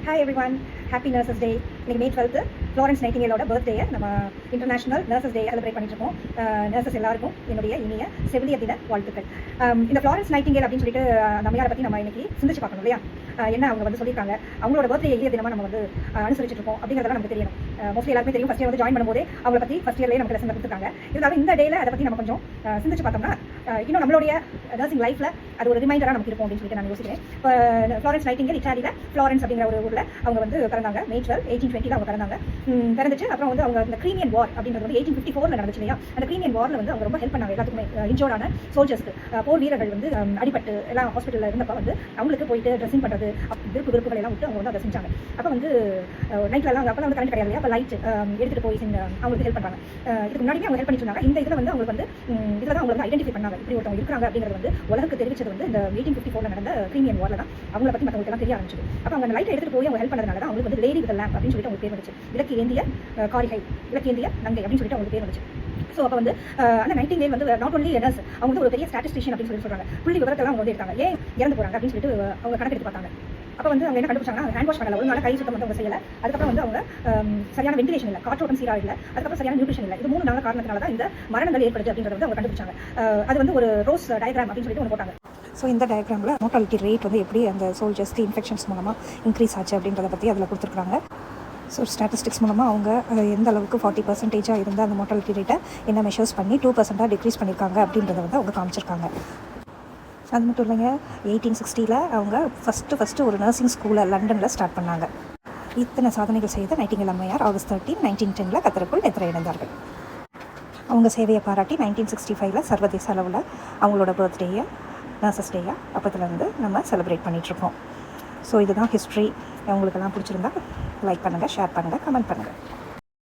Hi everyone, happy nurses day. இன்னைக்கு May 12 Florence நைட்டிங்கேலோட birthday. நம்ம இன்டர்நேஷனல் நர்சஸ் டே செலிப்ரேட் பண்ணிட்டு இருக்கோம். நர்சஸ் எல்லாருக்கும் என்னுடைய இனிய செவிலியர் தின வாழ்த்துக்கள். இந்த ஃப்ளாரன்ஸ் நைட்டிங்கேல் அப்படின்னு சொல்லிட்டு நம்ம யாரை பற்றி நம்ம இன்னைக்கு சிந்திச்சு பார்க்கணும் இல்லையா? என்ன அவங்க வந்து சொல்லியிருக்காங்க, அவங்களோட பர்த்டே எளிய தினமாக நம்ம வந்து அனுசரிச்சுட்டு இருக்கோம் அப்படிங்கிறதெல்லாம் நமக்கு தெரியணும். மோஸ்ட்லி எல்லாருமே தெரியும், ஃபஸ்ட் இயர் வந்து ஜாயின் பண்ணும்போதே அவங்களை பற்றி ஃபஸ்ட் இயர்லேயே நமக்கு லெசன் கொடுத்துருக்காங்க. இருந்தாலும் இந்த டேல அதை பற்றி நம்ம கொஞ்சம் சிந்திச்சு பார்த்தோம்னா இன்னும் நம்மளுடைய நர்சிங் லைஃப்பில் அது ஒரு ரிமைண்டராக நமக்கு இருக்கும் அப்படின்னு சொல்லிட்டு நான் யோசிக்கிறேன். இப்போ ஃப்ளாரன்ஸ் நைட்டிங்கேல் இட்டாலியில் ஃப்ளாரன்ஸ் அப்படிங்கிற ஒரு ஊரில் அவங்க வந்து பிறந்தாங்க. May 12, 1820 அவங்க பிறந்தாங்க. பிறந்துச்சு. அப்புறம் வந்து அவங்க இந்த கிரீமியன் வார் அப்படின்றது வந்து 1854 நடந்துச்சு இல்லையா? அந்த கிரீமியன் வாரில் வந்து அவங்க ரொம்ப ஹெல்ப் பண்ணாங்க எல்லாத்துக்குமே, இன்ஜோர்டான சோல்ஜர்ஸ்க்கு, போர் வீரர்கள் வந்து அடிபட்டு எல்லாம் ஹாஸ்பிட்டலில் இருந்தப்போ வந்து அவங்களுக்கு போயிட்டு ட்ரெஸ்ஸிங் பண்ணுறது, விருப்புகள் எல்லாம் விட்டு அவங்க வந்து அதை செஞ்சாங்க. அப்போ வந்து நைட்லலாம் அப்போ வந்து கரண்ட் கிடையாது, அப்போ லைட் எடுத்துகிட்டு போய் அவங்களுக்கு ஹெல்ப் பண்ணுறாங்க. இதுக்கு முன்னாடியே அவங்க ஹெல்ப் பண்ணிட்டு இருந்தாங்க. இந்த இதில் வந்து அவங்களுக்கு வந்து இதில் தான் அவங்களுக்கு ஐடென்டிஃபை பண்ணாங்க, இப்படி ஒருத்தவங்க இருக்கிறாங்க அப்படிங்கிறது வந்து உலகுக்கு தெரிவிச்சது வந்து இந்த 1854 நடந்த கிரீமியன் வாரில் தான். அவங்களை பற்றி மற்றவங்களுக்கு எல்லாம் தெரிய ஆரம்பிச்சது. அப்போ அவங்க லைட் எடுத்துகிட்டு போய் அவங்க ஹெல்ப் பண்ணதுனால தான் அவங்களுக்கு வந்து லேடி வித் லேம்ப் அப்படின்னு சொல்லிட்டு அவங்க பேர் வந்துச்சு. விளக்கு ஏந்திய காரிகை, விளக்கு ஏந்திய நங்கை அப்படின்னு சொல்லிட்டு அவங்களுக்கு பேர் வந்துச்சு. ஸோ அப்போ வந்து அந்த நைட்டிங்கேல் வந்து நாட் ஒன்லி நர்ஸ், அவங்க வந்து ஒரு பெரிய ஸ்டாட்டிஸ்டிஷியன் அப்படின்னு சொல்லி சொல்கிறாங்க. புள்ளி விவரத்தெல்லாம் அவங்க வந்து எடுத்தாங்க. ஏன் இறந்து போகிறாங்க அப்படின்னு சொல்லிட்டு அவங்க கணக்கெடுத்து பார்த்தாங்க. அப்போ வந்து அவங்க என்ன கண்டுபிடிச்சாங்கன்னா, ஹேண்ட் வாஷ் பண்ணல, ஒரு நாள் கை சுத்தம் வந்து அவங்க செய்யலை. அதுக்கப்புறம் வந்து அவங்க சரியான வென்டிலேஷன் இல்லை, காற்றோட்டம் சீராக இல்லை, அதுக்கப்புறம் சரியான நியூட்ரிஷன் இல்லை. இது 3 நாள் காரணத்தினால தான் இந்த மரணங்கள் ஏற்படுது அப்படிங்கிறது வந்து அவங்க கண்டுபிடிச்சாங்க. அது வந்து ஒரு ரோஸ் டயக்ராம் அப்படின்னு சொல்லிட்டு ஒன்று போட்டாங்க. ஸோ இந்த டயக்ராமில் மோர்டாலிட்டி ரேட் வந்து எப்படி அந்த சோல்ஜர்ஸ்க்கு இன்ஃபெக்ஷன்ஸ் மூலமாக இன்க்ரீஸ் ஆச்சு அப்படின்றத பற்றி அதில் கொடுத்துருக்காங்க. ஸோ ஸ்டாட்டிஸ்டிக்ஸ் மூலமாக அவங்க எந்த அளவுக்கு 40% இருந்த அந்த மோர்டாலிட்டி ரேட்டை என்ன மெஷர்ஸ் பண்ணி 2% டிக்ரீஸ் பண்ணியிருக்காங்க அப்படின்றத வந்து அவங்க காமிச்சிருக்காங்க. அது மட்டும் இல்லைங்க, 1860 அவங்க ஃபஸ்ட்டு ஒரு நர்சிங் ஸ்கூலை லண்டனில் ஸ்டார்ட் பண்ணாங்க. இத்தனை சாதனைகள் செய்த நைட்டிங்கேல் அம்மையார் ஆகஸ்ட் 13, 1910 கத்தருக்குள் நித்திரையடைந்தார்கள். அவங்க சேவையை பாராட்டி 1965 சர்வதேச அளவில் அவங்களோட பர்த்டேயை நர்சஸ் டேயாக அப்போத்துலேருந்து நம்ம செலிப்ரேட் பண்ணிகிட்ருக்கோம். ஸோ இதுதான் ஹிஸ்ட்ரி. உங்களுக்கெல்லாம் பிடிச்சிருந்தா லைக் பண்ணுங்கள், ஷேர் பண்ணுங்கள், கமெண்ட் பண்ணுங்கள்.